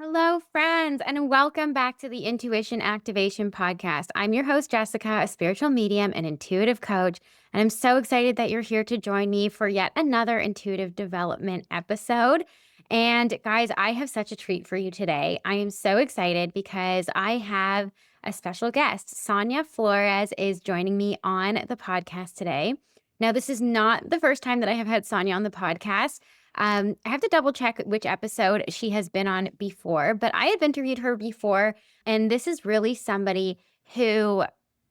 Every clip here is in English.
Hello, friends, and welcome back to the Intuition Activation Podcast. I'm your host, Jessica, a spiritual medium and intuitive coach, and I'm so excited that you're here to join me for yet another intuitive development episode. And guys, I have such a treat for you today. I am so excited because I have a special guest. Sonia Flores is joining me on the podcast today. Now, this is not the first time that I have had Sonia on the podcast. I have to double check which episode she has been on before, but I have interviewed her before. And this is really somebody who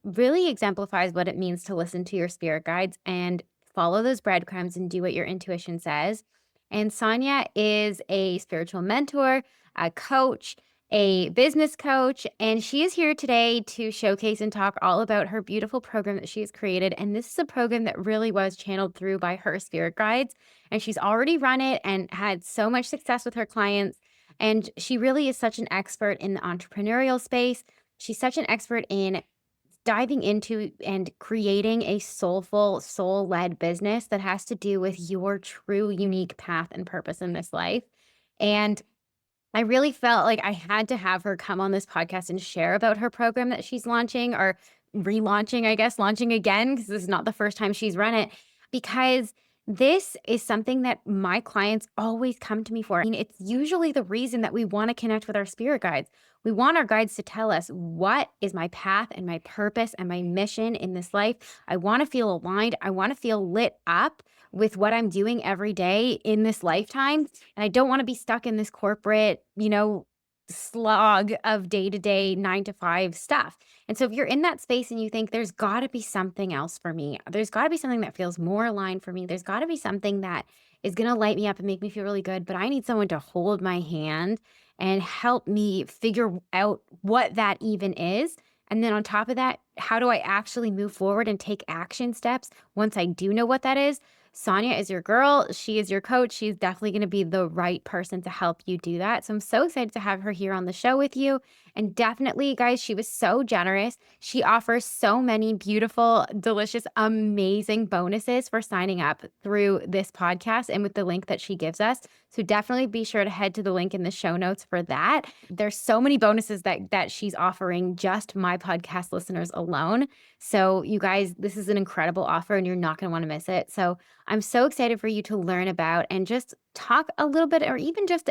really exemplifies what it means to listen to your spirit guides and follow those breadcrumbs and do what your intuition says. And Sonia is a spiritual mentor, a coach, a business coach, and she is here today to showcase and talk all about her beautiful program that she has created. And this is a program that really was channeled through by her spirit guides. And she's already run it and had so much success with her clients. And she really is such an expert in the entrepreneurial space. She's such an expert in diving into and creating a soulful, soul-led business that has to do with your true, unique path and purpose in this life. And I really felt like I had to have her come on this podcast and share about her program that she's launching or relaunching, I guess, launching again, because this is not the first time she's run it, because this is something that my clients always come to me for. I mean, it's usually the reason that we want to connect with our spirit guides. We want our guides to tell us what is my path and my purpose and my mission in this life. I want to feel aligned. I want to feel lit up with what I'm doing every day in this lifetime. And I don't want to be stuck in this corporate, slog of day-to-day 9 to 5 stuff. And so if you're in that space and you think there's got to be something else for me, there's got to be something that feels more aligned for me, there's got to be something that is going to light me up and make me feel really good, but I need someone to hold my hand and help me figure out what that even is. And then on top of that, how do I actually move forward and take action steps once I do know what that is? Sonia is your girl. She is your coach. She's definitely going to be the right person to help you do that. So I'm so excited to have her here on the show with you. And definitely, guys, she was so generous. She offers so many beautiful, delicious, amazing bonuses for signing up through this podcast and with the link that she gives us. So definitely be sure to head to the link in the show notes for that. There's so many bonuses that she's offering just my podcast listeners alone. So you guys, this is an incredible offer and you're not going to want to miss it. So I'm so excited for you to learn about and just talk a little bit, or even just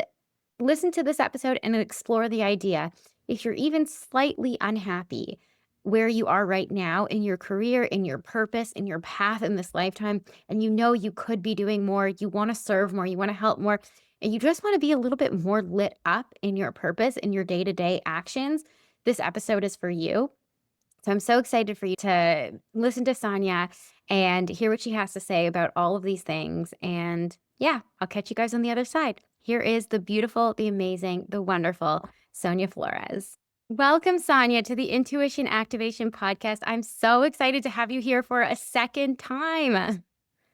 listen to this episode and explore the idea. If you're even slightly unhappy where you are right now in your career, in your purpose, in your path in this lifetime, and you know you could be doing more, you want to serve more, you want to help more, and you just want to be a little bit more lit up in your purpose, in your day-to-day actions, this episode is for you. So I'm so excited for you to listen to Sonia and hear what she has to say about all of these things. And yeah, I'll catch you guys on the other side. Here is the beautiful, the amazing, the wonderful Sonia Flores. Welcome, Sonia, to the Intuition Activation Podcast. I'm so excited to have you here for a second time.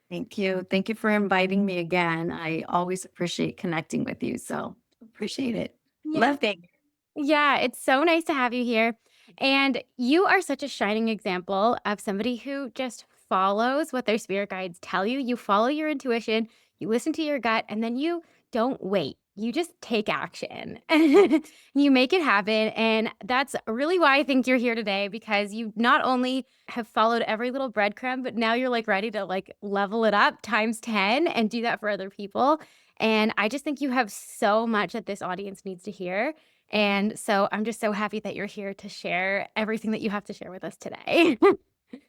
Thank you. Thank you for inviting me again. I always appreciate connecting with you. So appreciate it. Yeah. Love being here. Yeah, it's so nice to have you here. And you are such a shining example of somebody who just follows what their spirit guides tell you. You follow your intuition, you listen to your gut, and then you don't wait. You just take action. You make it happen. And that's really why I think you're here today, because you not only have followed every little breadcrumb, but now you're like ready to like level it up times 10 and do that for other people. And I just think you have so much that this audience needs to hear. And so I'm just so happy that you're here to share everything that you have to share with us today.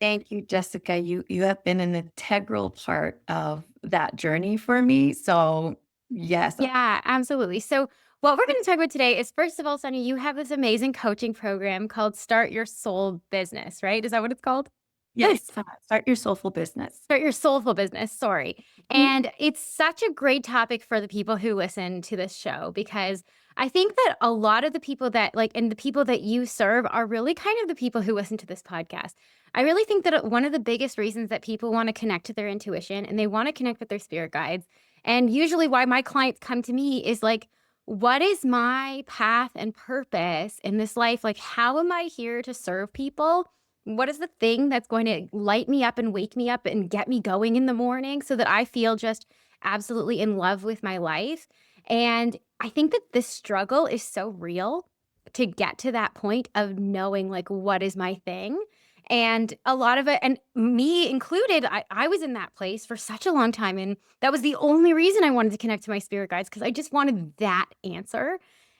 Thank you, Jessica. You have been an integral part of that journey for me. So yes. Yeah, absolutely. So what we're going to talk about today is, first of all, Sonia, you have this amazing coaching program called Start Your Soul Business, right? Is that what it's called? Yes. Start your soulful business. Start Your Soulful Business, sorry. And it's such a great topic for the people who listen to this show, because I think that a lot of the people that and the people that you serve are really kind of the people who listen to this podcast. I really think that one of the biggest reasons that people want to connect to their intuition and they want to connect with their spirit guides, and usually why my clients come to me, is like, what is my path and purpose in this life? Like, how am I here to serve people? What is the thing that's going to light me up and wake me up and get me going in the morning so that I feel just absolutely in love with my life? And I think that this struggle is so real to get to that point of knowing, like, what is my thing? And a lot of it, and me included, I was in that place for such a long time, and that was the only reason I wanted to connect to my spirit guides because I just wanted that answer.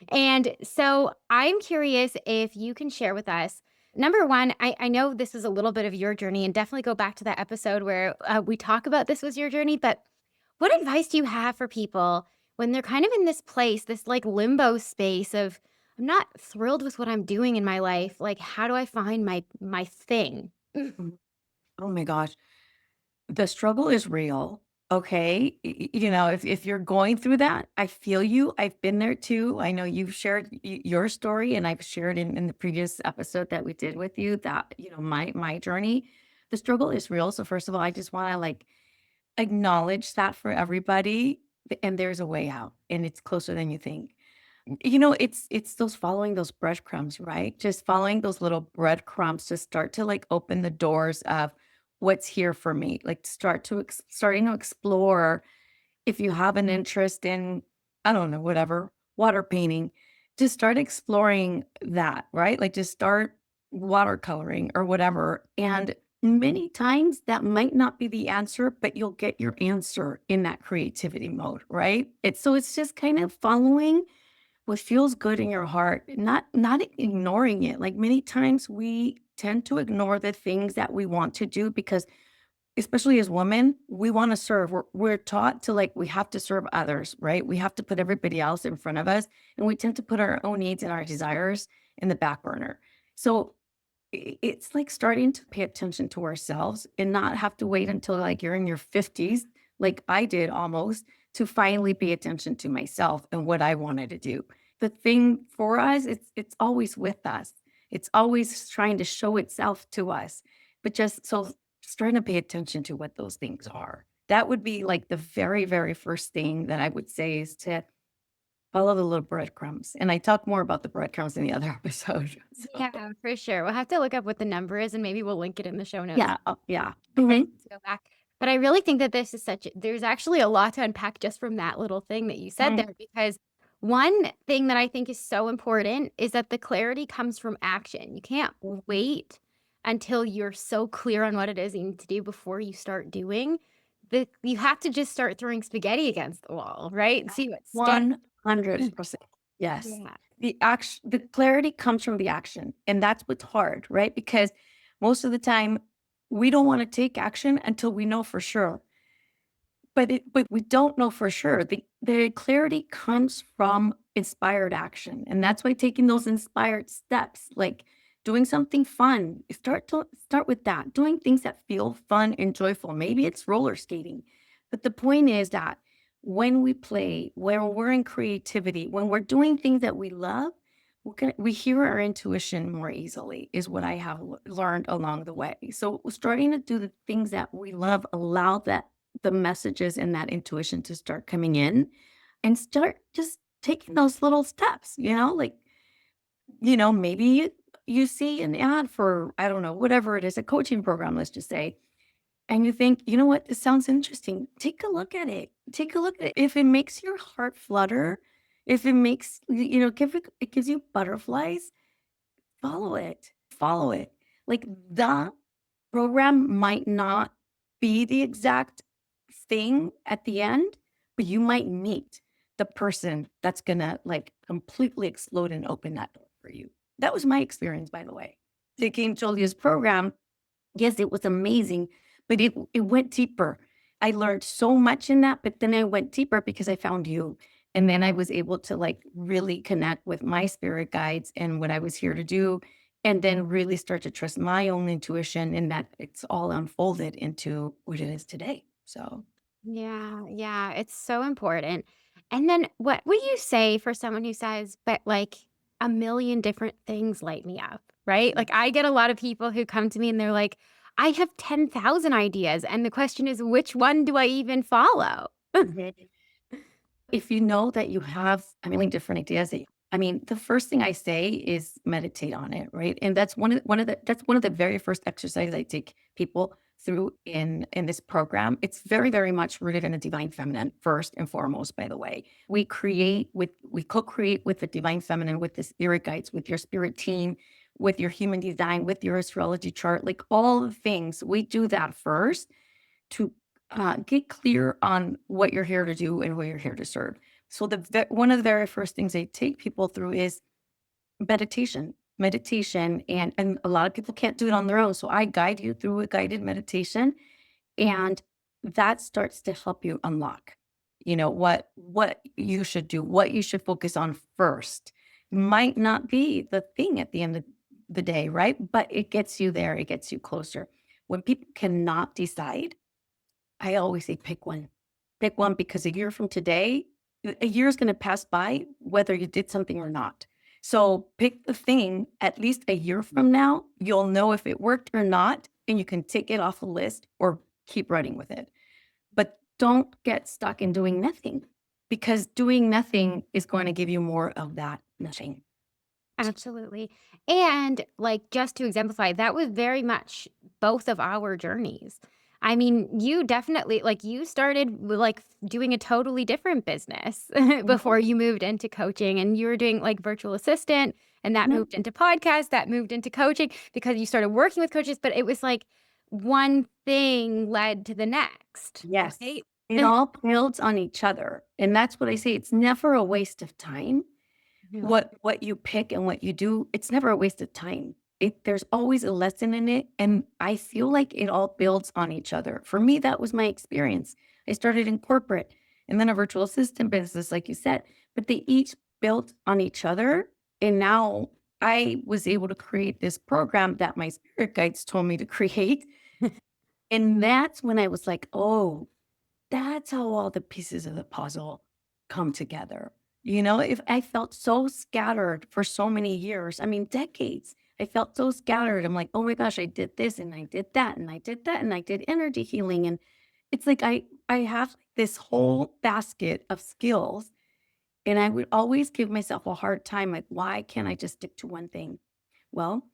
And so I'm curious if you can share with us, number 1, I know this is a little bit of your journey, and definitely go back to that episode where, we talk about this was your journey, but what advice do you have for people when they're kind of in this place, this like limbo space of I'm not thrilled with what I'm doing in my life. Like, how do I find my thing? Mhm. Oh my gosh. The struggle is real. Okay. If you're going through that, I feel you. I've been there too. I know you've shared your story, and I've shared in the previous episode that we did with you that, my journey. The struggle is real. So first of all, I just want to like acknowledge that for everybody. And there's a way out, and it's closer than you think. It's those following those breadcrumbs, right? Just following those little breadcrumbs to start to like open the doors of what's here for me. Like starting to explore if you have an interest in, I don't know, whatever, water painting, just start exploring that, right? Like just start watercoloring or whatever. And many times that might not be the answer, but you'll get your answer in that creativity mode, right? It's just kind of following what feels good in your heart, not ignoring it. Like many times we tend to ignore the things that we want to do because especially as women, we want to serve. We're taught to like we have to serve others, right? We have to put everybody else in front of us, and we tend to put our own needs and our desires in the back burner. So it's like starting to pay attention to ourselves and not have to wait until like you're in your 50s, like I did almost, to finally pay attention to myself and what I wanted to do. The thing for us, it's always with us. It's always trying to show itself to us. But just trying to pay attention to what those things are. That would be like the very, very first thing that I would say is to follow the little breadcrumbs. And I talk more about the breadcrumbs in the other episode. So Yeah, for sure. We'll have to look up what the number is and maybe we'll link it in the show notes. yeah, yeah. I Mhm. need to go back. But I really think that this is there's actually a lot to unpack just from that little thing that you said Mhm. there, because one thing that I think is so important is that the clarity comes from action. You can't wait until you're so clear on what it is you need to do before you start doing. You have to just start throwing spaghetti against the wall, right? And see what sticks. 100%. Yes. Yeah. The clarity comes from the action, and that's what's hard, right? Because most of the time, we don't wanna take action until we know for sure. But we don't know for sure. The clarity comes from inspired action, and that's why taking those inspired steps, like doing something fun, start with that, doing things that feel fun and joyful. Maybe it's roller skating, but the point is that when we play, when we're in creativity, when we're doing things that we love, we hear our intuition more easily, is what I have learned along the way. So starting to do the things that we love allow the messages and that intuition to start coming in and start just taking those little steps, like, maybe you see an ad for, I don't know, whatever it is, a coaching program, let's just say, and you think, you know what, this sounds interesting. Take a look at it. Take a look at it. If it makes your heart flutter, if it makes, it gives you butterflies, follow it. Follow it. Like the program might not be the exact thing at the end, but you might meet the person that's gonna like completely explode and open that door for you. That was my experience, by the way. Taking Julia's program, yes, it was amazing, but it went deeper. I learned so much in that, but then I went deeper because I found you. And then I was able to like really connect with my spirit guides and what I was here to do. And then really start to trust my own intuition and that it's all unfolded into what it is today. So Yeah, yeah, it's so important. And then what would you say for someone who says, but like a million different things light me up, right? Like I get a lot of people who come to me and they're like, I have 10,000 ideas. And the question is, which one do I even follow? Mhm. If you know that you have a million different ideas, the first thing I say is meditate on it, right? And that's one of the very first exercises I take people through in this program, it's very, very much rooted in the divine feminine, first and foremost, by the way. We co-create with the divine feminine, with the spirit guides, with your spirit team, with your human design, with your astrology chart, like all the things. We do that first to get clear on what you're here to do and who you're here to serve. So one of the very first things I take people through is meditation, and a lot of people can't do it on their own. So I guide you through a guided meditation, and that starts to help you unlock, what you should do, what you should focus on first. Might not be the thing at the end of the day, right? But it gets you there, it gets you closer. When people cannot decide, I always say pick one. Pick one, because a year from today, a year is going to pass by whether you did something or not. So pick the thing. At least a year from now, you'll know if it worked or not, and you can take it off the list or keep running with it. But don't get stuck in doing nothing, because doing nothing is going to give you more of that nothing. Absolutely. And like just to exemplify, that was very much both of our journeys. I mean, you definitely like you started with like doing a totally different business Mhm. before you moved into coaching, and you were doing like virtual assistant, and that Yep. moved into podcast, that moved into coaching because you started working with coaches, but it was like one thing led to the next, Yes. right? It all builds on each other. And that's what I say. It's never a waste of time. Yeah. What you pick and what you do, it's never a waste of time. There's always a lesson in it, and I feel like it all builds on each other. For me, that was my experience. I started in corporate and then a virtual assistant business, like you said, but they each built on each other. And now I was able to create this program that my spirit guides told me to create. And that's when I was like, oh, that's how all the pieces of the puzzle come together. If I felt so scattered for so many years, I mean, decades, I felt so scattered. I'm like, oh my gosh, I did this and I did that and I did that and I did energy healing. And it's like I have this whole basket of skills, and I would always give myself a hard time, like, why can't I just stick to one thing? Well,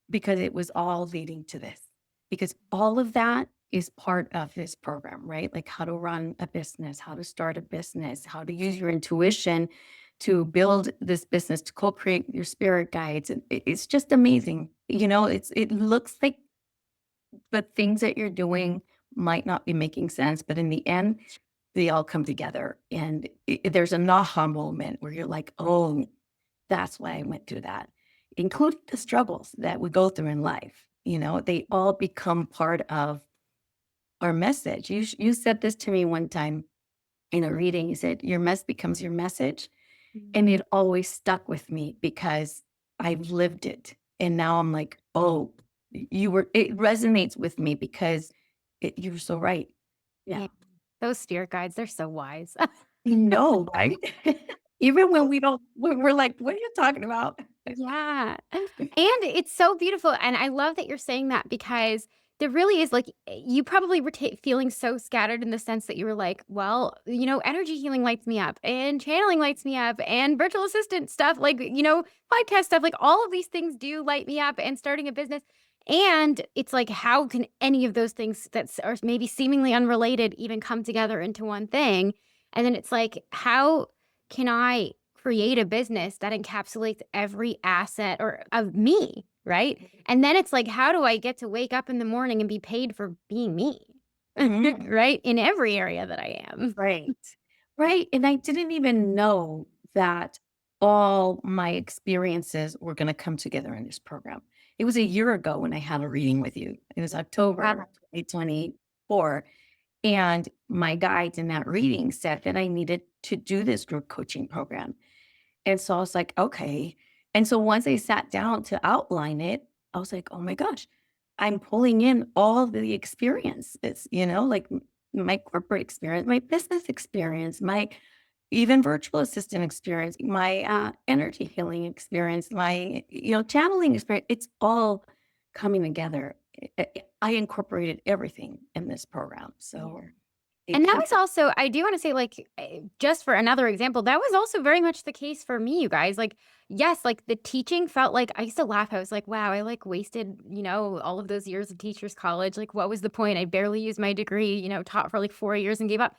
because it was all leading to this. Because all of that is part of this program, right? Like how to run a business, how to start a business, how to use your intuition to build this business, to co-create your spirit guides. And it's just amazing. It looks like the things that you're doing might not be making sense, but in the end, they all come together. And there's an aha moment where you're like, oh, that's why I went through that, including the struggles that we go through in life. They all become part of our message. You said this to me one time in a reading. You said, your mess becomes your message. And it always stuck with me because I've lived it. And now I'm like, oh, it resonates with me because you're so right. Yeah. Yeah. Those spirit guides, they're so wise. Right? Even when we're like, what are you talking about? Yeah. And it's so beautiful, and I love that you're saying that because there really is, like, you probably were feeling so scattered in the sense that you were like, "Well, energy healing lights me up, and channeling lights me up, and virtual assistant stuff, like, podcast stuff, like, all of these things do light me up, and starting a business." And it's like, how can any of those things that are maybe seemingly unrelated even come together into one thing? And then it's like, how can I create a business that encapsulates every asset or of me, right? And then it's like, how do I get to wake up in the morning and be paid for being me? Mhm. Right? In every area that I am. Right. Right. And I didn't even know that all my experiences were going to come together in this program. It was a year ago when I had a reading with you. It was October Wow. 2024. And my guides in that reading said that I needed to do this group coaching program. And so I was like, okay. And so once I sat down to outline it, I was like, oh my gosh, I'm pulling in all the experiences, like my corporate experience, my business experience, my even virtual assistant experience, my energy healing experience, my, channeling experience. It's all coming together. I incorporated everything in this program. Yeah. So, And that was also, I do want to say, like, just for another example, that was also very much the case for me, you guys. Like, yes, like the teaching felt like I used to laugh. I was like, wow, I like wasted, all of those years of teachers college. Like, what was the point? I barely used my degree, taught for like 4 years and gave up.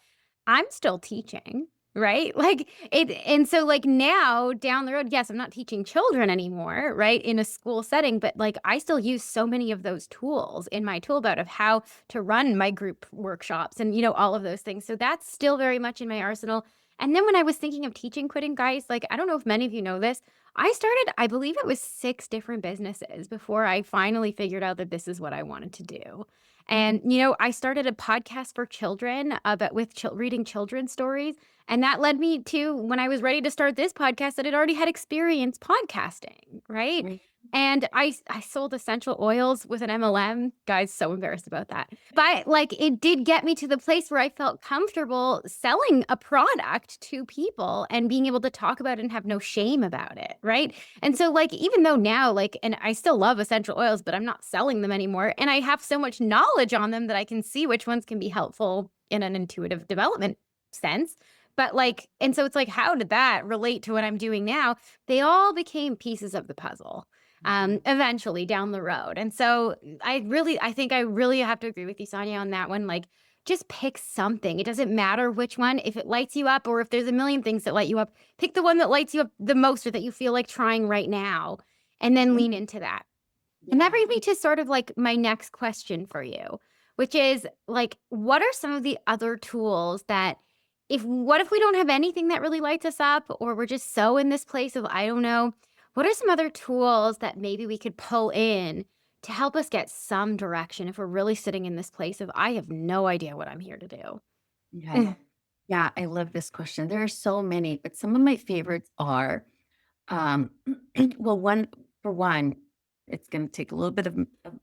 I'm still teaching, right? Like and so like now down the road, yes, I'm not teaching children anymore, right? In a school setting, but like I still use so many of those tools in my tool belt of how to run my group workshops and all of those things. So that's still very much in my arsenal. And then when I was thinking of teaching quitting, guys, like I don't know if many of you know this, I started, I believe it was 6 different businesses before I finally figured out that this is what I wanted to do. And I started a podcast for children, but with reading children's stories, and that led me to when I was ready to start this podcast that had already had experience podcasting, right? Right. And I sold essential oils with an MLM. Guys, so embarrassed about that. But like it did get me to the place where I felt comfortable selling a product to people and being able to talk about it and have no shame about it, right? And so like even though now like and I still love essential oils, but I'm not selling them anymore and I have so much knowledge on them that I can see which ones can be helpful in an intuitive development sense. But like and so it's like how did that relate to what I'm doing now? They all became pieces of the puzzle eventually down the road. And so I think I really have to agree with you, Sonia, on that one. Like, just pick something. It doesn't matter which one. If it lights you up, or if there's a million things that light you up, pick the one that lights you up the most or that you feel like trying right now, and then lean into that. And that Yeah. brings me to sort of like my next question for you, which is like, what are some of the other tools that what if we don't have anything that really lights us up, or we're just so in this place of, I don't know, what are some other tools that maybe we could pull in to help us get some direction if we're really sitting in this place of, I have no idea what I'm here to do? Yeah. Yeah, I love this question. There are so many, but some of my favorites are Um, well, one, it's going to take a little bit of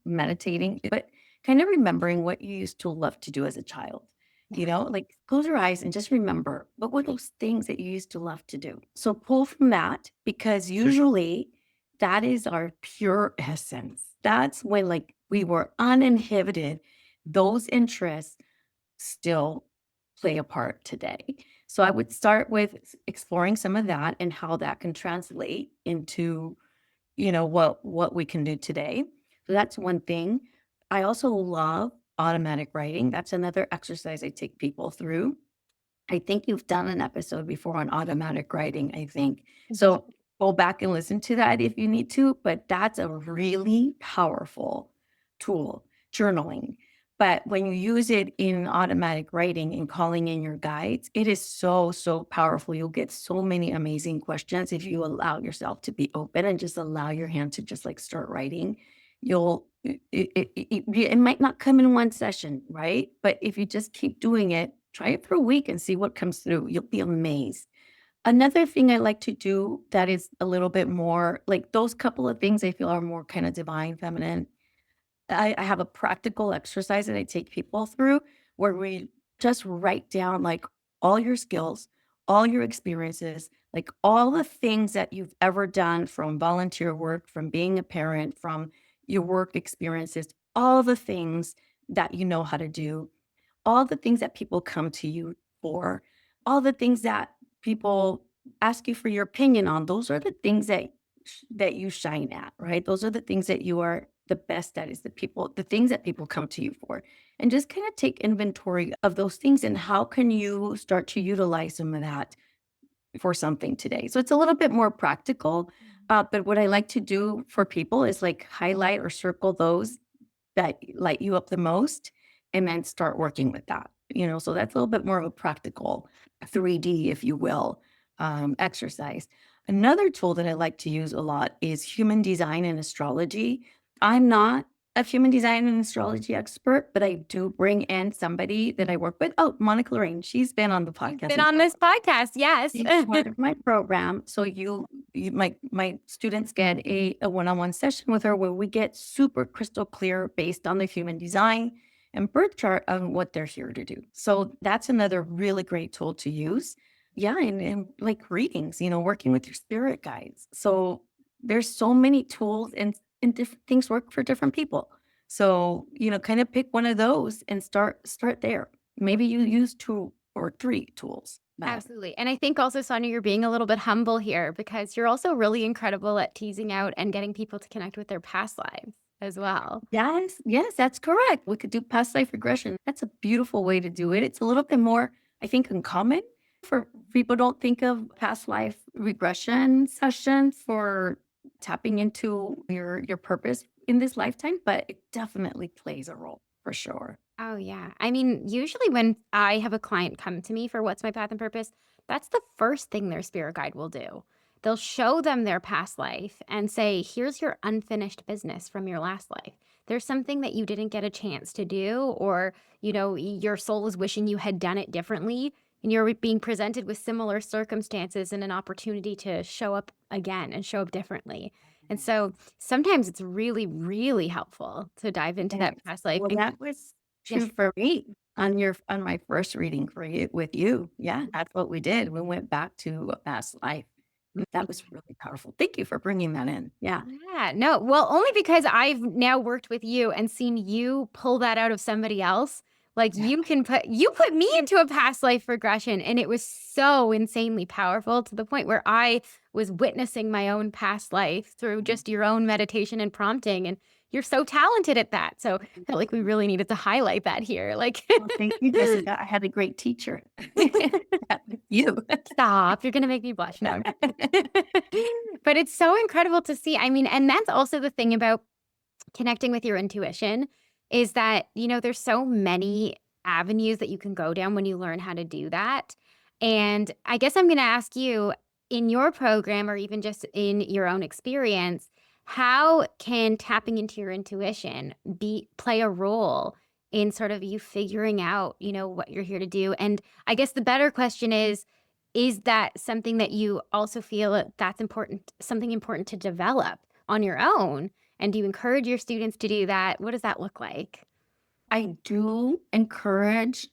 meditating, but kind of remembering what you used to love to do as a child. Like close your eyes and just remember what were those things that you used to love to do. So pull from that because usually that is our pure essence. That's when like we were uninhibited. Those interests still play a part today. So I would start with exploring some of that and how that can translate into, what we can do today. So that's one thing. I also love automatic writing. That's another exercise I take people through. I think you've done an episode before on automatic writing, I think. So go back and listen to that if you need to, but that's a really powerful tool, journaling. But when you use it in automatic writing and calling in your guides, it is so, so powerful. You'll get so many amazing questions if you allow yourself to be open and just allow your hand to just like start writing. It might not come in one session, right? But if you just keep doing it, try it for a week and see what comes through. You'll be amazed. Another thing I like to do that is a little bit more like those couple of things I feel are more kind of divine feminine. I have a practical exercise that I take people through where we just write down like all your skills, all your experiences, like all the things that you've ever done from volunteer work, from being a parent, from your work experiences, all the things that you know how to do, all the things that people come to you for, all the things that people ask you for your opinion on, those are the things that you shine at, right? Those are the things that you are the best at is the things that people come to you for. And just kind of take inventory of those things and how can you start to utilize some of that for something today. So it's a little bit more practical. But what I like to do for people is like highlight or circle those that light you up the most and then start working with that. So that's a little bit more of a practical 3D, if you will, exercise. Another tool that I like to use a lot is human design and astrology. I'm not a human design and astrology expert, but I do bring in somebody that I work with. Oh, Monica Lorraine, she's been on the podcast. Been on this podcast, yes. She's part of my program. So my students get a one-on-one session with her where we get super crystal clear based on the human design and birth chart on what they're here to do. So that's another really great tool to use. Yeah, and like readings, working with your spirit guides. So there's so many tools and different things work for different people. So, kind of pick one of those and start there. Maybe you use 2 or 3 tools max. Absolutely. And I think also, Sonia, you're being a little bit humble here because you're also really incredible at teasing out and getting people to connect with their past lives as well. Yes, yes, that's correct. We could do past life regression. That's a beautiful way to do it. It's a little bit more, I think, uncommon for people don't think of past life regression session for tapping into your purpose in this lifetime, but it definitely plays a role for sure. Oh, yeah. I mean, usually when I have a client come to me for what's my path and purpose, that's the first thing their spirit guide will do. They'll show them their past life and say, here's your unfinished business from your last life. There's something that you didn't get a chance to do, or, your soul is wishing you had done it differently. And you're being presented with similar circumstances and an opportunity to show up again and show up differently. And so sometimes it's really, really helpful to dive into Yes. that past life. Well, And that was true yes. for me on my first reading for you with you. Yeah, that's what we did. We went back to a past life. That was really powerful. Thank you for bringing that in. Yeah. Yeah, no, well, only because I've now worked with you and seen you pull that out of somebody else. Like Yeah. you put me into a past life regression, and it was so insanely powerful to the point where I was witnessing my own past life through just your own meditation and prompting. And you're so talented at that. So I felt like we really needed to highlight that here. Like Well, thank you, Jessica. I had a great teacher. You. stop, you're gonna make me blush. No. But it's so incredible to see. I mean, and that's also the thing about connecting with your intuition is that, there's so many avenues that you can go down when you learn how to do that. And I guess I'm going to ask you in your program or even just in your own experience, how can tapping into your intuition play a role in sort of you figuring out, what you're here to do? And I guess the better question is that something that you also feel that's important, something important to develop on your own? And do you encourage your students to do that? What does that look like? I do encourage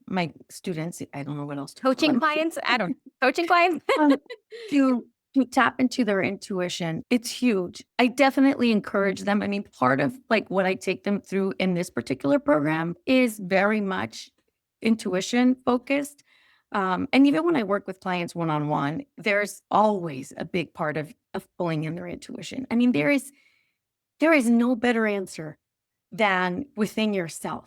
my students, I don't know what else to call Coaching them, clients? I don't coaching clients? um, to to tap into their intuition. It's huge. I definitely encourage them. I mean, part of like what I take them through in this particular program is very much intuition focused. And even when I work with clients one on one, there's always a big part of pulling in their intuition. I mean, there is no better answer than within yourself.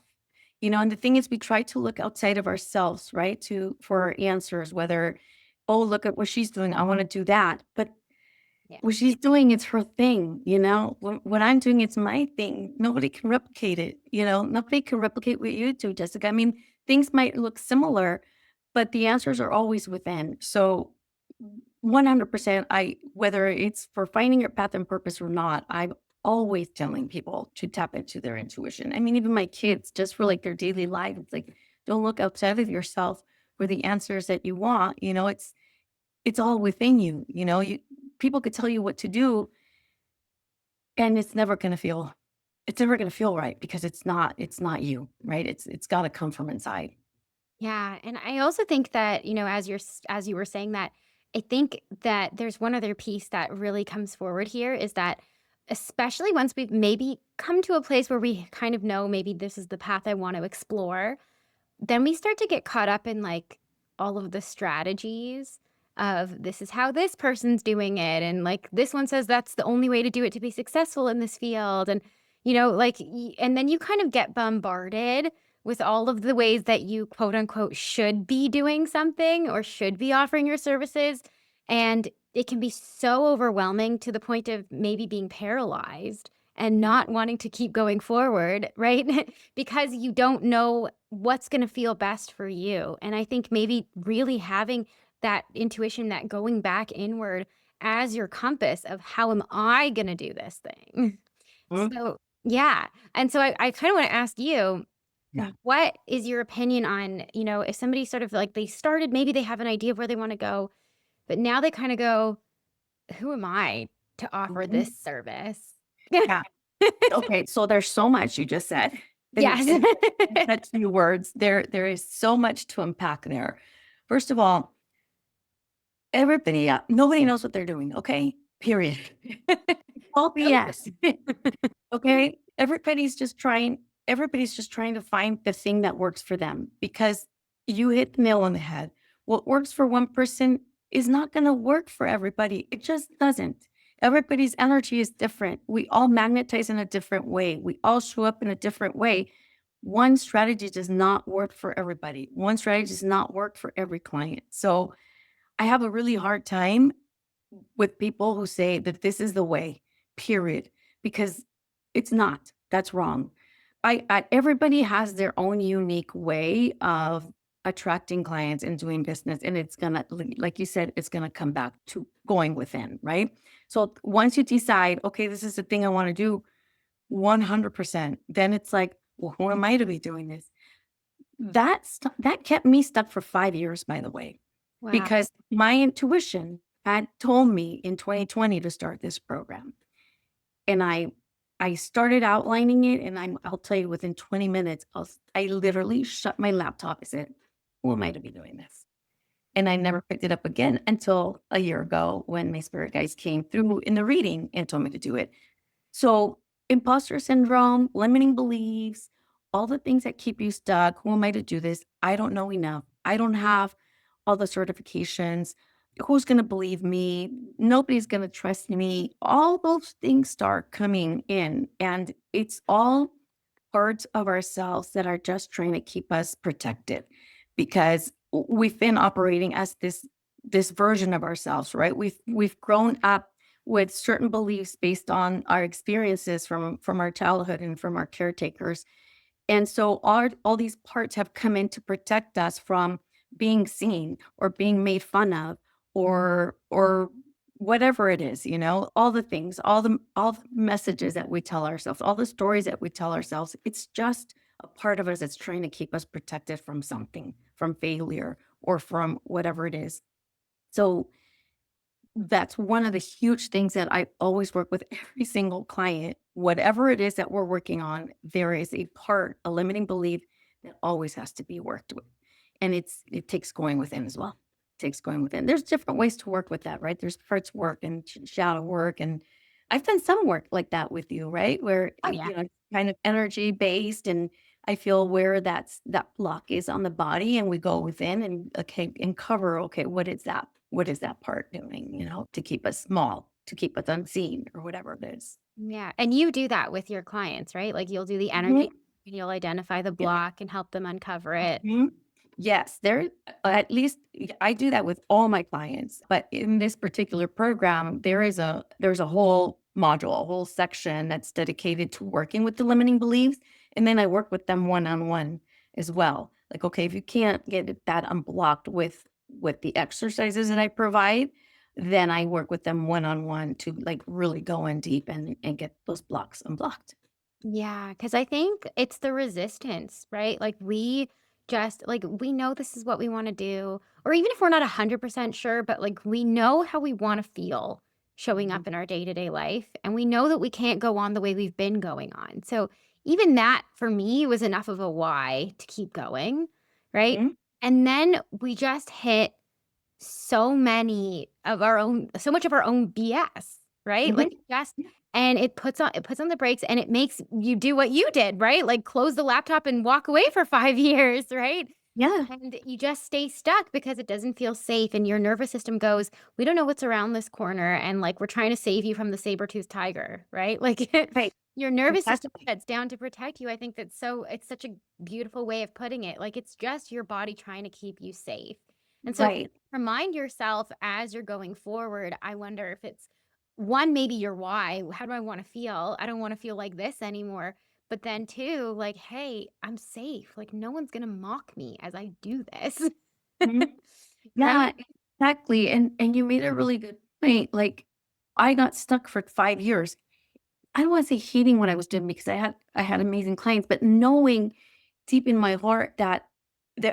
And the thing is we try to look outside of ourselves, right? For our answers, whether, oh, look at what she's doing. I want to do that. But Yeah. what she's doing, it's her thing. What I'm doing, it's my thing. Nobody can replicate it. Nobody can replicate what you do, Jessica. I mean, things might look similar, but the answers are always within. So 100%, whether it's for finding your path and purpose or not, I'm always telling people to tap into their intuition. I mean, even my kids, just for like their daily life, it's like, don't look outside of yourself for the answers that you want. It's all within you. People could tell you what to do, and it's never gonna feel right because it's not you, right? It's got to come from inside. Yeah, and I also think that, as you were saying that, I think that there's one other piece that really comes forward here is that especially once we've maybe come to a place where we kind of know maybe this is the path I want to explore, then we start to get caught up in like all of the strategies of this is how this person's doing it, and like this one says that's the only way to do it to be successful in this field, and and then you kind of get bombarded with all of the ways that you quote unquote should be doing something or should be offering your services, and it can be so overwhelming to the point of maybe being paralyzed and not wanting to keep going forward, right? Because you don't know what's going to feel best for you. And I think maybe really having that intuition, that going back inward as your compass of how am I going to do this thing? Mm, So, yeah. And so I kind of want to ask you, yeah. what is your opinion on, if somebody sort of like they started, maybe they have an idea of where they want to go, but now they kind of go, who am I to offer Mhm. this service? Yeah. Okay, so there's so much you just said. And, Yes. and you said few words. There is so much to unpack there. First of all, nobody knows what they're doing, okay? Period. All BS. Okay? Everybody's just trying everybody's just trying to find the thing that works for them because you hit the nail on the head. What works for one person is not going to work for everybody. It just doesn't. Everybody's energy is different. We all magnetize in a different way. We all show up in a different way. One strategy does not work for everybody. One strategy does not work for every client. So I have a really hard time with people who say that this is the way, period, because it's not. That's wrong. Everybody has their own unique way of attracting clients and doing business, and it's gonna, like you said, it's gonna come back to going within, right? So once you decide, okay, this is the thing I want to do, 100%, then it's like, well, who am I to be doing this? That kept me stuck for 5 years, by the way, Wow. because my intuition had told me in 2020 to start this program. And I started outlining it, and I'll tell you within 20 minutes, I literally shut my laptop. I said, "Who am I to be doing this?" And I never picked it up again until a year ago when my spirit guides came through in the reading and told me to do it. So, imposter syndrome, limiting beliefs, all the things that keep you stuck. Who am I to do this? I don't know enough. I don't have all the certifications. Who's going to believe me? Nobody's going to trust me. All those things start coming in, and it's all parts of ourselves that are just trying to keep us protected because we've been operating as this version of ourselves, right? We've grown up with certain beliefs based on our experiences from our childhood and from our caretakers. And so all these parts have come in to protect us from being seen or being made fun of or whatever it is, all the things, all the messages that we tell ourselves, all the stories that we tell ourselves. It's just a part of us that's trying to keep us protected from something, from failure or from whatever it is. So that's one of the huge things that I always work with every single client. Whatever it is that we're working on, there is a limiting belief that always has to be worked with. And it takes going within as well. It takes going within. There's different ways to work with that, right? There's parts work and shadow work. And I've done some work like that with you, right? Where, Oh, yeah. kind of energy based, and I feel where that block is on the body, and we go within and okay and cover, okay, what is that? What is that part doing, to keep us small, to keep us unseen or whatever it is. Yeah. And you do that with your clients, right? Like you'll do the energy Mhm. and you'll identify the Yeah. block and help them uncover it. Mhm. Yes, at least I do that with all my clients, but in this particular program, there's a whole module, a whole section that's dedicated to working with the limiting beliefs, and then I work with them one-on-one as well. Like, okay, if you can't that unblocked with the exercises that I provide, then I work with them one-on-one to like really go in deep and get those blocks unblocked. Yeah, because I think it's the resistance, right? Like we just like we know this is what we want to do, or even if we're not 100% sure, but like we know how we want to feel showing Mhm. up in our day-to-day life, and we know that we can't go on the way we've been going on. So even that for me was enough of a why to keep going, right? Mhm. And then we just hit so much of our own BS, right? Like, Mhm. it just and it puts on the brakes, and it makes you do what you did, right? Like, close the laptop and walk away for 5 years, right? Yeah. And you just stay stuck because it doesn't feel safe, and your nervous system goes, "We don't know what's around this corner," and, like, "We're trying to save you from the saber-toothed tiger," right? Like, Right. your nervous system Exactly. shuts down to protect you. I think it's such a beautiful way of putting it. Like, it's just your body trying to keep you safe. And so Right. remind yourself as you're going forward, I wonder if it's one, maybe your why. How do I want to feel? I don't want to feel like this anymore. But then two, like, hey, I'm safe. Like, no one's going to mock me as I do this. Mhm. Right? Yeah, exactly, and you made a really good point, like, I got stuck for 5 years. I don't wanna say hating what I was doing because I had amazing clients, but knowing deep in my heart that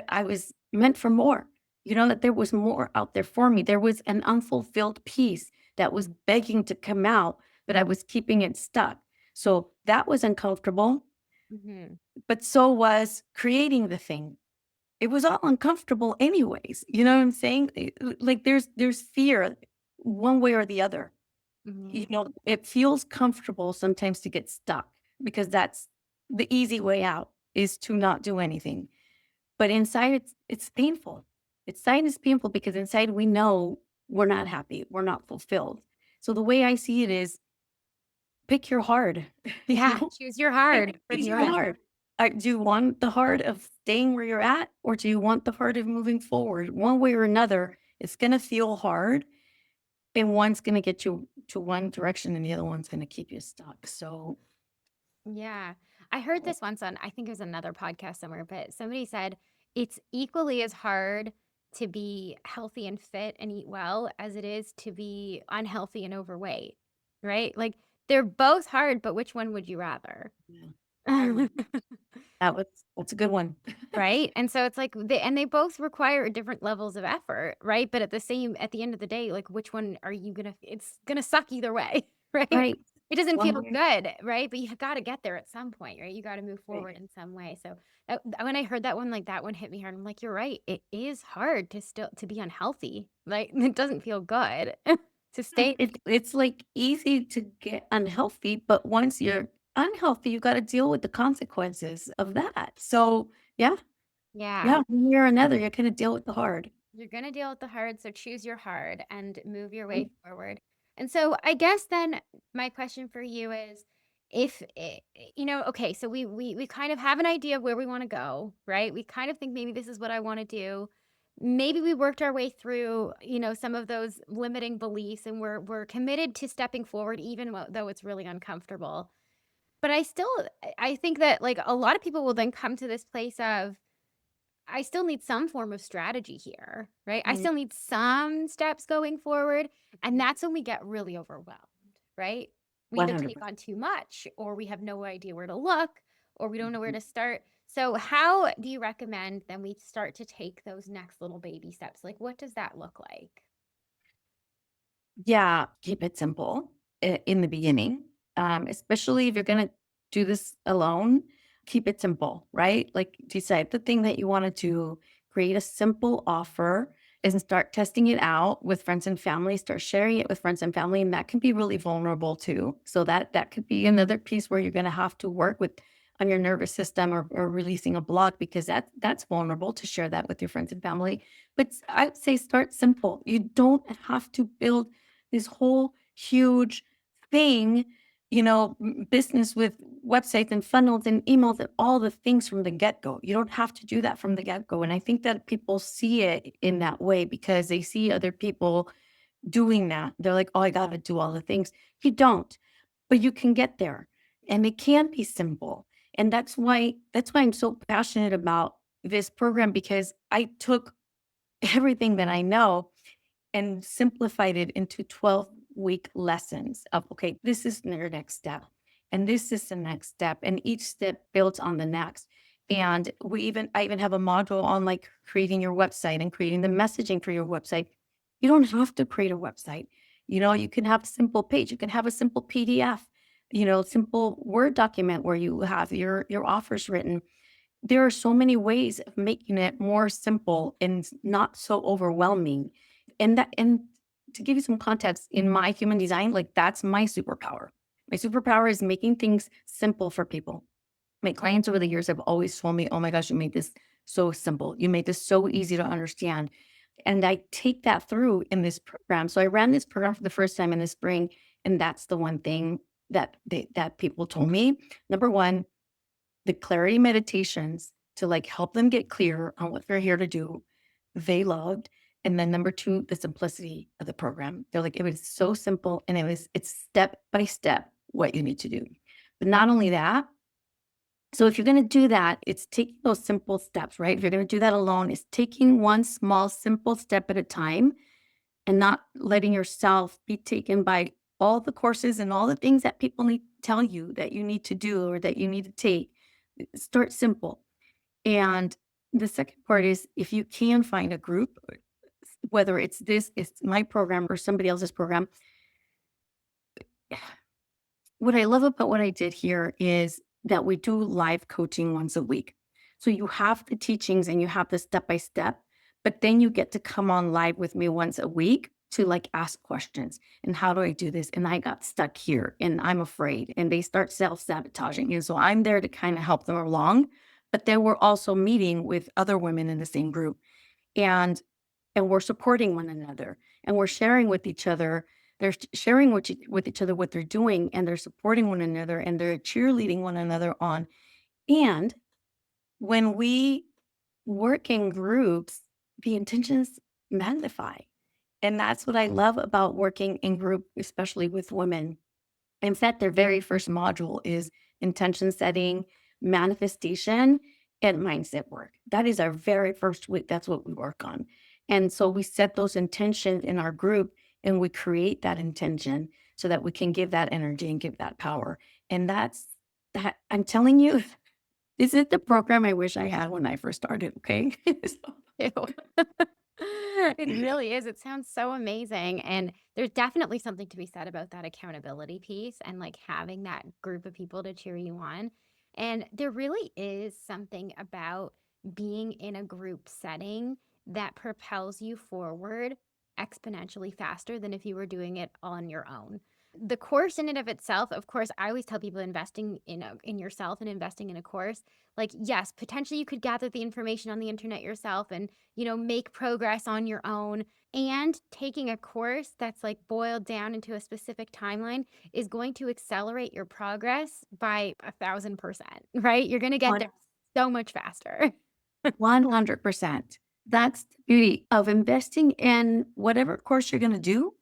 I was meant for more, that there was more out there for me. There was an unfulfilled piece that was begging to come out, but I was keeping it stuck. So, that was uncomfortable, Hmm. but so was creating the thing. It was all uncomfortable anyways, you know what I'm saying? Like, there's fear one way or the other. Yeah. It feels comfortable sometimes to get stuck because that's the easy way out is to not do anything. But inside it's painful. Inside is painful because inside we know we're not happy, we're not fulfilled. So the way I see it is pick your hard, you Yeah, know? choose your hard for Pick your sure. hard. Do you want the heart of staying where you're at, or do you want the heart of moving forward? One way or another, it's gonna feel hard, and one's gonna get you to one direction, and the other one's gonna keep you stuck. So, Yeah. I heard this once on, I think it was another podcast somewhere, but somebody said it's equally as hard to be healthy and fit and eat well as it is to be unhealthy and overweight, right? Like they're both hard, but which one would you rather? yeah, I like that's a good one. Right? And so it's like they both require different levels of effort, right? But at the end of the day, like which one are you gonna it's gonna suck either way, right? Right. It doesn't One feel way. good, right? But you gotta get there at some point, right? You gotta move Right. forward in some way. So when I heard that one, like that one hit me hard. I'm like, you're right. It is hard to still to be unhealthy. Like it doesn't feel good to stay. It's, like, easy to get unhealthy, but once you're unhealthy, you gotta deal with the consequences of that. So, yeah, Yeah. yeah, one way or another, you're gonna deal with the hard. You're gonna deal with the hard, so choose your hard and move your way Right. forward. And so I guess then my question for you is if okay, so we kind of have an idea of where we want to go, right? We kind of think maybe this is what I want to do. Maybe we worked our way through, some of those limiting beliefs and we're committed to stepping forward even though it's really uncomfortable. But I think that like a lot of people will then come to this place of I still need some form of strategy here, right? I Mm, still need some steps going forward, and that's when we get really overwhelmed, right? We either take 100%. on too much, or we have no idea where to look, or we don't know where to start. So, how do you recommend then we start to take those next little baby steps? Like, what does that look like? Yeah, keep it simple in the beginning, especially if you're going to do this alone. Keep it simple, right? Like decide the thing that you want to do, create a simple offer, and start testing it out with friends and family. Start sharing it with friends and family, and that can be really vulnerable too. So that could be another piece where you're going to have to work with on your nervous system or releasing a block because that's vulnerable to share that with your friends and family. But I'd say start simple. You don't have to build this whole huge thing, business with websites and funnels and emails and all the things from the get go. You don't have to do that from the get go. And I think that people see it in that way because they see other people doing that. They're like, oh, I got to do all the things. You don't, but you can get there and it can be simple. And that's why I'm so passionate about this program because I took everything that I know and simplified it into 12-week lessons of, okay, this is your next step. And this is the next step. And each step builds on the next. And I even have a module on like creating your website and creating the messaging for your website. You don't have to create a website. You can have a simple page. You can have a simple PDF, simple Word document where you have your offers written. There are so many ways of making it more simple and not so overwhelming. And to give you some context, in my human design, like that's my superpower. My superpower is making things simple for people. My clients over the years have always told me, "Oh my gosh, you made this so simple. You made this so easy to understand." And I take that through in this program. So I ran this program for the first time in the spring, and that's the one thing that people told me. Number one, the clarity meditations to like help them get clear on what they're here to do, they loved. And then number two, the simplicity of the program. They're like, it was so simple and it's step by step what you need to do. But not only that, so if you're going to do that, it's taking those simple steps, right? If you're going to do that alone, it's taking one small, simple step at a time and not letting yourself be taken by all the courses and all the things that people need to tell you that you need to do or that you need to take. Start simple. And the second part is if you can find a group, whether it's my program or somebody else's program, what I love about what I did here is that we do live coaching once a week. So you have the teachings and you have the step by step, but then you get to come on live with me once a week to like ask questions. And how do I do this? And I got stuck here and I'm afraid. And they start self-sabotaging. And so I'm there to kind of help them along. But then we're also meeting with other women in the same group. And we're supporting one another and we're sharing with each other. They're sharing with each other what they're doing, and they're supporting one another, and they're cheerleading one another on. And when we work in groups, the intentions magnify. And that's what I love about working in group, especially with women. In fact, their very first module is intention setting, manifestation, and mindset work. That is our very first week. That's what we work on. And so we set those intentions in our group and we create that intention so that we can give that energy and give that power. And that's that. I'm telling you, this is the program I wish I had when I first started. Okay. So, Ew. It really is. It sounds so amazing. And there's definitely something to be said about that accountability piece and like having that group of people to cheer you on. And there really is something about being in a group setting that propels you forward exponentially faster than if you were doing it on your own. The course in and of itself, of course, I always tell people investing in yourself and investing in a course, like yes, potentially you could gather the information on the internet yourself and make progress on your own. And taking a course that's like boiled down into a specific timeline is going to accelerate your progress by 1,000%, right? You're going to get one there so much faster. 100%. That's the beauty of investing in whatever course you're going to do,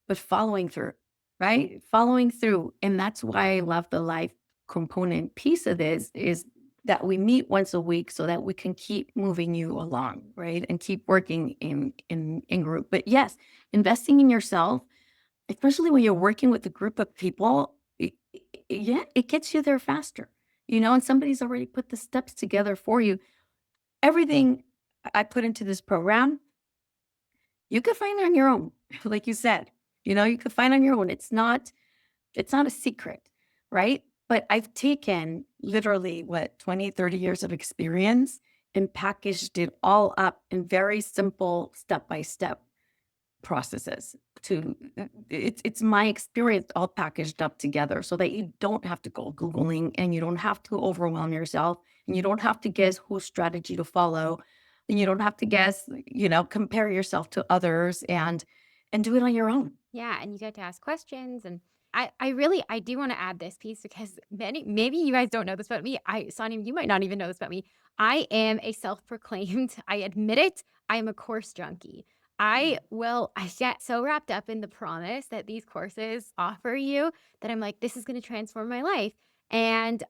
but following through, right? Following through. And that's why I love the life component piece of this is that we meet once a week so that we can keep moving you along, right? And keep working in group. But yes, investing in yourself, especially when you're working with a group of people, yeah, it gets you there faster. And somebody's already put the steps together for you. Everything I put into this program, you could find on your own. Like you said, you could find on your own. It's not a secret, right? But I've taken literally what 20, 30 years of experience and packaged it all up in very simple step-by-step processes to it's my experience all packaged up together so that you don't have to go Googling and you don't have to overwhelm yourself and you don't have to guess whose strategy to follow. And you don't have to guess, compare yourself to others and do it on your own. Yeah, and you get to ask questions. And I do want to add this piece because maybe you guys don't know this about me. Sonia, you might not even know this about me. I am a self-proclaimed, I admit it, I am a course junkie. I get so wrapped up in the promise that these courses offer you that I'm like, this is going to transform my life. And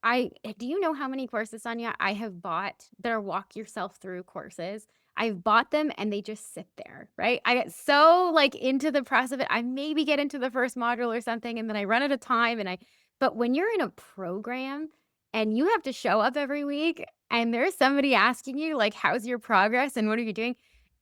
do you know how many courses, Sonia, I have bought that are walk yourself through courses? I've bought them and they just sit there, right? I get so like into the process of it. I maybe get into the first module or something and then I run out of time but when you're in a program and you have to show up every week and there's somebody asking you like, how's your progress and what are you doing?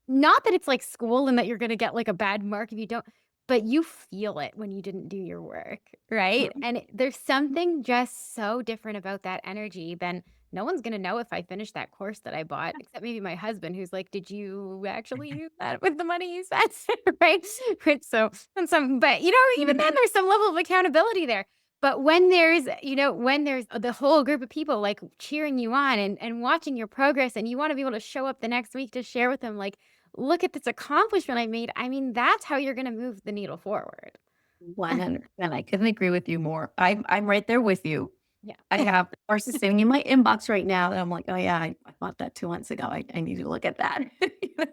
Not that it's like school and that you're gonna get, like, a bad mark if you don't, but you feel it when you didn't do your work, right? Mhm. And there's something just so different about that energy than no one's gonna know if I finished that course that I bought, except maybe my husband who's like, "Did you actually use that with the money you spent?" Right? Which so and some but, even then, there's some level of accountability there. But when there's the whole group of people, like, cheering you on and watching your progress, and you wanna be able to show up the next week to share with them, like, look at this accomplishment I made. I mean, that's how you're gonna move the needle forward. 100%. I couldn't agree with you more. I'm right there with you. Yeah. I have the courses sitting in my inbox right now that I'm like, "Oh, yeah, I bought that 2 months ago. I need to look at that." You know?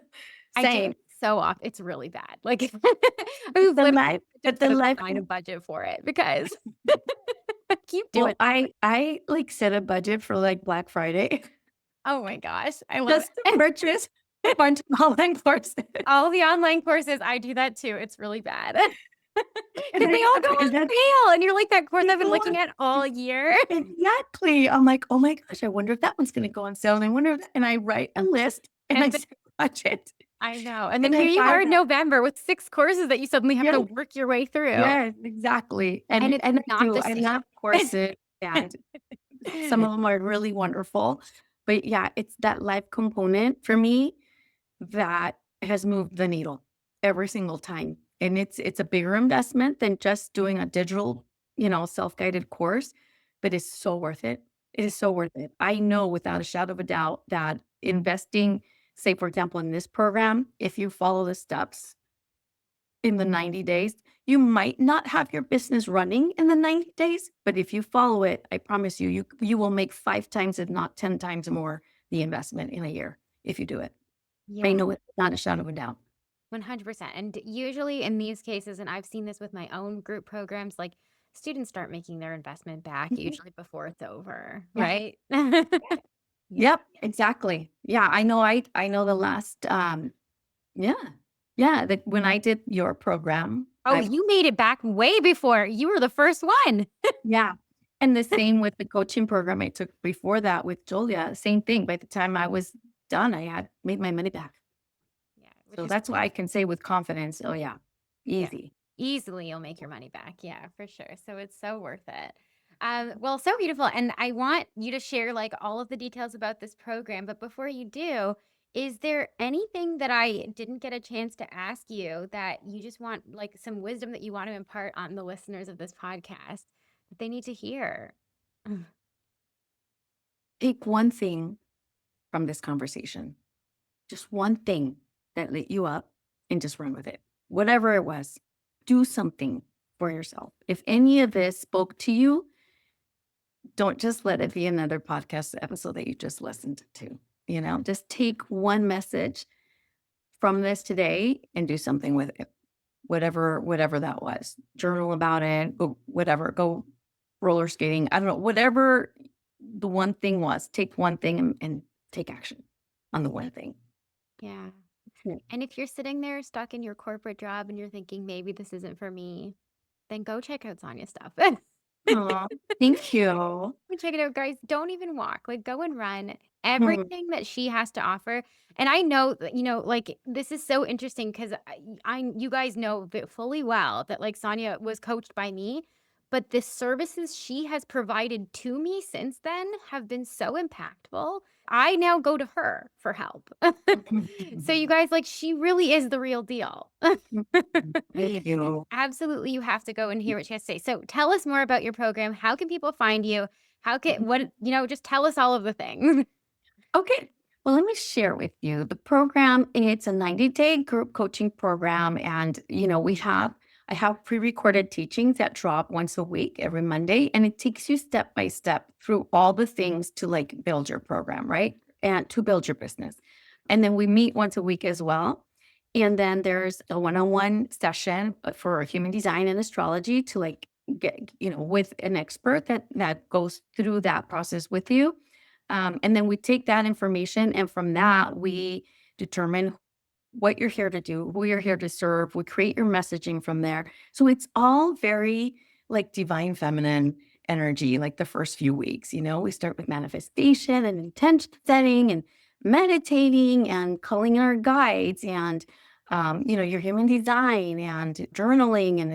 I do Same. it so often. It's really bad. Like, But I've the literally life had to but the set life aside a budget for it because I keep doing. well, I, like, set a budget for, like, Black Friday Oh my gosh, I love just to it. purchase a bunch of online courses, All the online courses, I do that too. It's really bad. and 'Cause I they all go on and then sale, and you're like, "That course they I've been go looking on at all year." exactly. I'm like, "Oh my gosh, I wonder if that one's gonna go on sale, and I wonder if" and I write a list, and I And then set a budget, I know, and then and I here you buy are in that. November with 6 courses that you suddenly have to Yeah. work your way through, Yes, exactly, and and it's and I not do, the I same. love courses, and some of them are really wonderful, but yeah, it's that life component for me that has moved the needle. every single time. And it's a bigger investment than just doing a digital, self-guided course, but it's so worth it. It is so worth it. I know without a shadow of a doubt that investing, say, for example, in this program, if you follow the steps in the 90 days, you might not have your business running in the 90 days, but if you follow it, I promise you, you will make 5 times, if not 10 times more the investment in a year if you do it. I Yeah. know it without a shadow of a doubt. 100%. And usually in these cases, and I've seen this with my own group programs, like students start making their investment back Mhm. usually before it's over, Yeah. right? Yeah. Yep, exactly. Yeah, I know the last, yeah. Yeah, when I did your program, Oh, you made it back way before. You were the first one. yeah. And the same with the coaching program I took before that with Julia, same thing. By the time I was done, I had made my money back. Yeah, which So is that's why I can say with confidence, "Oh, yeah, yeah, easy." easily you'll make your money back. Yeah, for sure. So it's so worth it. Well, so beautiful. And I want you to share like all of the details about this program. But before you do, is there anything that I didn't get a chance to ask you that you just want like some wisdom that you want to impart on the listeners of this podcast that they need to hear? Take one thing from this conversation, just one thing that lit you up and just run with it. Whatever it was, do something for yourself. If any of this spoke to you, don't just let it be another podcast episode that you just listened to. Just take one message from this today and do something with it. Whatever that was. Journal about it, go whatever, go roller skating. I don't know, whatever the one thing was, take one thing and take action on the one thing. Yeah. Hmm. And if you're sitting there stuck in your corporate job and you're thinking maybe this isn't for me, then go check out Sonia's stuff. Aw, thank you. Check it out, guys. Don't even walk. Like, go and run. Hmm. Everything that she has to offer. And I know that, like this is so interesting because you guys know fully well that like Sonia was coached by me, but the services she has provided to me since then have been so impactful. I now go to her for help. So you guys, like, she really is the real deal. Thank you. Absolutely, you have to go and hear what she has to say. So tell us more about your program. How can people find you? How can just tell us all of the things. Okay. Well, let me share with you the program. It's a 90-day group coaching program. And, I have pre recorded teachings that drop once a week every Monday. And it takes you step by step through all the things to like build your program, right? And to build your business. And then we meet once a week as well. And then there's a one-on-one session for human design and astrology to like get, with an expert that goes through that process with you. And then we take that information, and from that, we determine what you're here to do, who you're here to serve. We create your messaging from there. So it's all very like divine feminine energy, like the first few weeks. We start with manifestation and intention setting and meditating and calling our guides and your human design and journaling, and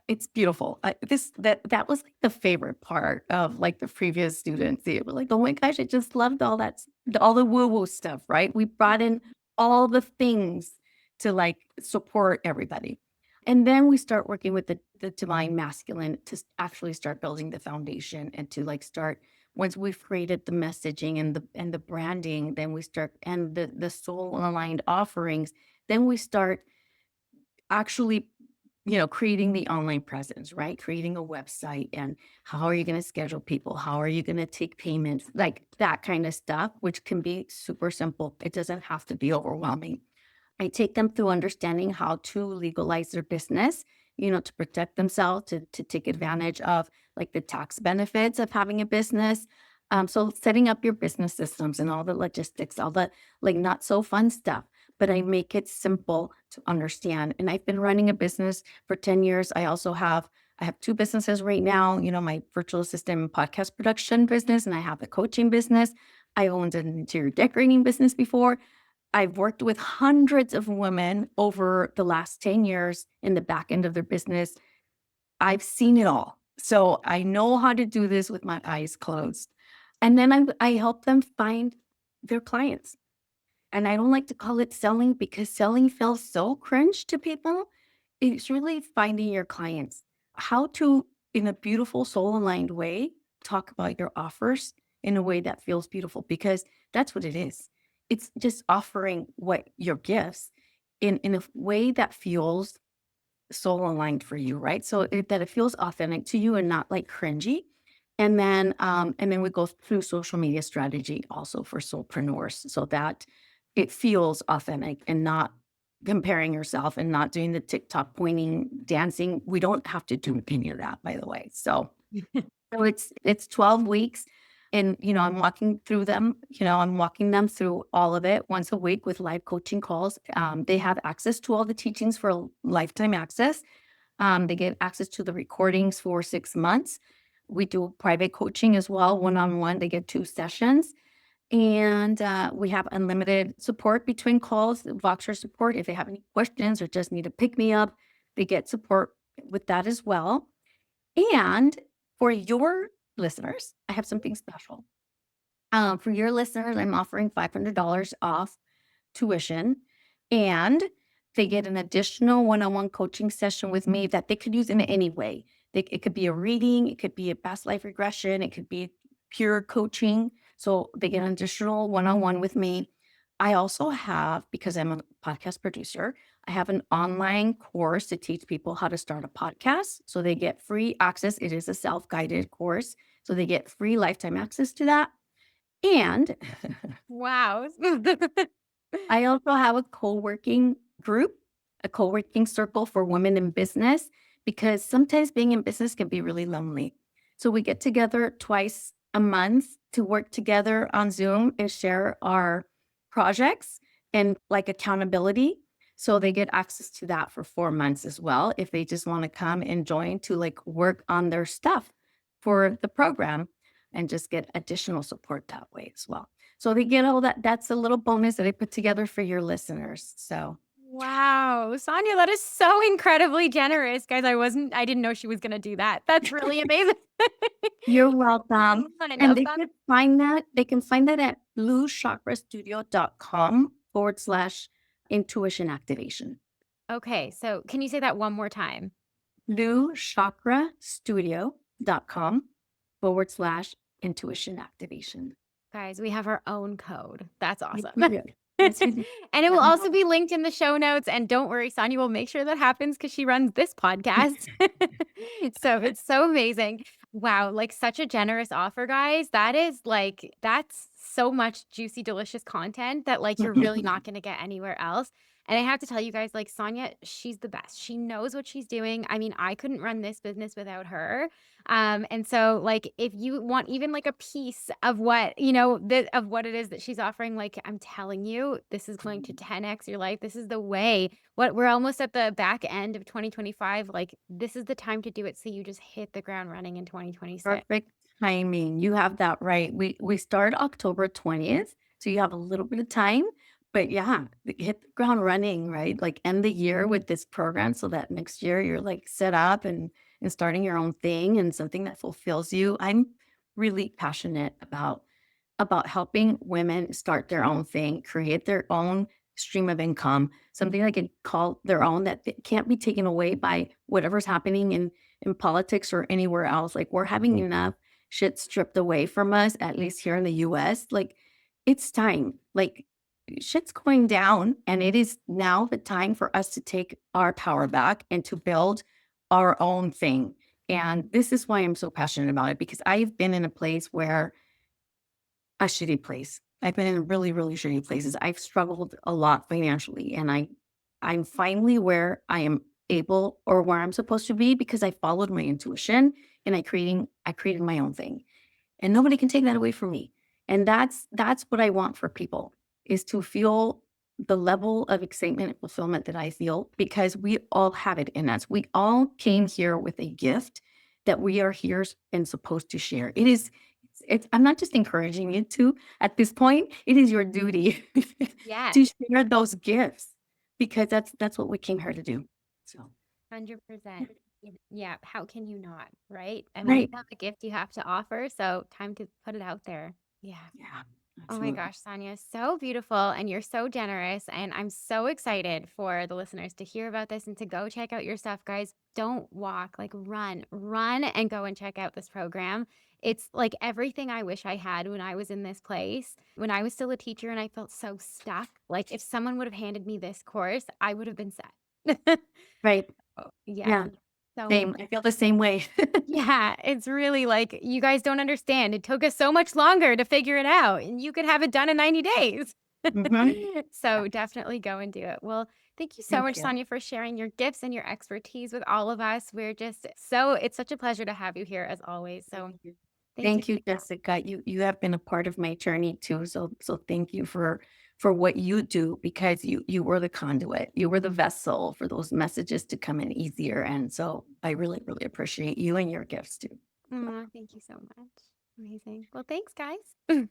it's beautiful. That was like the favorite part of like the previous students. They were like, "Oh my gosh, I just loved all the woo woo stuff." Right? We brought in all the things to like support everybody. And then we start working with the divine masculine to actually start building the foundation and to like start once we've created the messaging and the branding, then we start and the soul aligned offerings, then we start actually creating the online presence, right? Creating a website and how are you going to schedule people? How are you going to take payments? Like that kind of stuff, which can be super simple. It doesn't have to be overwhelming. I take them through understanding how to legalize their business, to protect themselves, to take advantage of like the tax benefits of having a business. So setting up your business systems and all the logistics, all the like not so fun stuff, but I make it simple to understand. And I've been running a business for 10 years. I have two businesses right now, my virtual assistant and podcast production business, and I have a coaching business. I owned an interior decorating business before. I've worked with hundreds of women over the last 10 years in the back end of their business. I've seen it all. So I know how to do this with my eyes closed. And then I help them find their clients. And I don't like to call it selling because selling feels so cringe to people. It's really finding your clients, how to, in a beautiful, soul aligned way, talk about your offers in a way that feels beautiful because that's what it is. It's just offering what your gifts in a way that feels soul aligned for you, right? So that it feels authentic to you and not like cringy. And then we go through social media strategy also for soulpreneurs so that it feels authentic and not comparing yourself and not doing the TikTok pointing, dancing. We don't have to do any of that, by the way. So it's 12 weeks. And I'm walking through them, I'm walking them through all of it once a week with live coaching calls. They have access to all the teachings for lifetime access. They get access to the recordings for 6 months. We do private coaching as well, one-on-one. They get 2 sessions. And we have unlimited support between calls, Voxer support. If they have any questions or just need to pick me up, they get support with that as well. And for your listeners, I have something special. For your listeners, I'm offering $500 off tuition, and they get an additional one-on-one coaching session with me that they could use in any way. It could be a reading, it could be a past life regression, it could be pure coaching. So they get an additional one-on-one with me. I also have, because I'm a podcast producer, I have an online course to teach people how to start a podcast. So they get free access. It is a self-guided course. So they get free lifetime access to that. And Wow. I also have a co-working group, a co-working circle for women in business, because sometimes being in business can be really lonely. So we get together twice a month to work together on Zoom and share our projects and like accountability. So they get access to that for 4 months as well if they just want to come and join to like work on their stuff for the program and just get additional support that way as well. So they get all that. That's a little bonus that I put together for your listeners. So Wow, Sonia, that is so incredibly generous, guys. I didn't know she was gonna do that. That's really amazing. you're welcome. I And love they that. could find that. They can find that at bluechakrastudio.com/intuition activation. Okay, so can you say that one more time? bluechakrastudio.com/intuition activation. Guys, we have our own code. That's Yes, awesome. we do. Yes, we do. And it will Let me also know. be linked in the show notes. And don't worry, Sonia will make sure that happens because she runs this podcast. So it's so amazing. Wow, like such a generous offer, guys. That's so much juicy, delicious content that like you're really not going to get anywhere else. And I have to tell you guys, like Sonia, she's the best. She knows what she's doing. I mean, I couldn't run this business without her. And so like if you want even like a piece of what, of what it is that she's offering, like I'm telling you, this is going to 10x your life. This is the way. What we're almost at the back end of 2025. Like this is the time to do it so you just hit the ground running in 2026. Perfect timing. You have that right. We start October 20th, so you have a little bit of time. But yeah, hit the ground running, right? Like end the year with this program so that next year you're like set up and starting your own thing and something that fulfills you. I'm really passionate about helping women start their own thing, create their own stream of income, something they can call their own that can't be taken away by whatever's happening in politics or anywhere else. Like we're having enough shit stripped away from us, at least here in the US. Like it's time. Like shit's going down and it is now the time for us to take our power back and to build our own thing. And this is why I'm so passionate about it because I've been in a place where a shitty place. I've been in really, really shitty places. I've struggled a lot financially, and I'm finally where I am able or where I'm supposed to be because I followed my intuition and I created my own thing. And nobody can take that away from me. And that's what I want for people is to feel the level of excitement and fulfillment that I feel because we all have it in us. We all came here with a gift that we are here and supposed to share. I'm not just encouraging you to at this point, it is your duty Yes. to share those gifts because that's what we came here to do. So 100%. Yeah. How can you not? Right. I mean, you right. have a gift you have to offer. So time to put it out there. Yeah. Yeah. Oh my Absolutely. gosh, Sonia, so beautiful. And you're so generous. And I'm so excited for the listeners to hear about this and to go check out your stuff, guys. Don't walk, like run and go and check out this program. It's like everything I wish I had when I was in this place, when I was still a teacher and I felt so stuck. Like if someone would have handed me this course, I would have been set. Right. Yeah. Yeah. So Same. I feel the same way. yeah, it's really like you guys don't understand. It took us so much longer to figure it out, and you could have it done in 90 days. Mhm. Yeah. So definitely go and do it. Well, thank you so Thank much, you. Sonia, for sharing your gifts and your expertise with all of us. It's such a pleasure to have you here as always. Thank So you. thank you Thank you, for Jessica. You have been a part of my journey too. So thank you for what you do because you were the conduit. You were the vessel for those messages to come in easier. And so I really, really appreciate you and your gifts too. So thank you so much. Amazing. Well, thanks, guys.